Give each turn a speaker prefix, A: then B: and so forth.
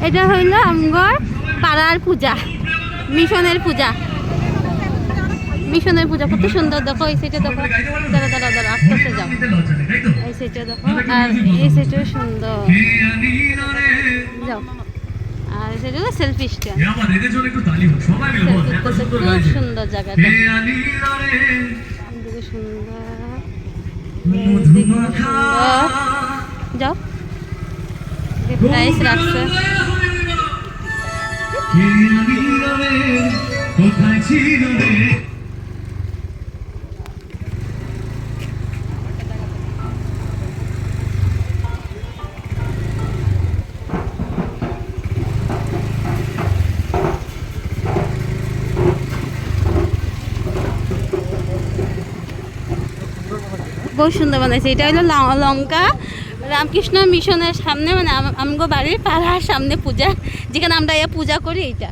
A: এটা হইল আমগর পাড়ার পূজা, মিশনের পূজা। মিশনের পূজা কত সুন্দর, দেখো এই সাইডে দেখো, দাঁড়া দাঁড়া দাঁড়া আস্তে আস্তে যাও, এই সাইডে দেখো, আর এই সাইডেও সুন্দর, যাও। আর এই সাইডে সেলফি স্ট্যান্ড, খুব সুন্দর জায়গাটা, সুন্দর, যাও। প্রাইস রাখছে, বহুত সুন্দর বানাইছে। এটা হলো লঙ্কা রামকৃষ্ণ মিশনের সামনে, মানে আমগো বাড়ির পাড়ার সামনে পূজা, যেখানে আমরা পূজা করি। এইটা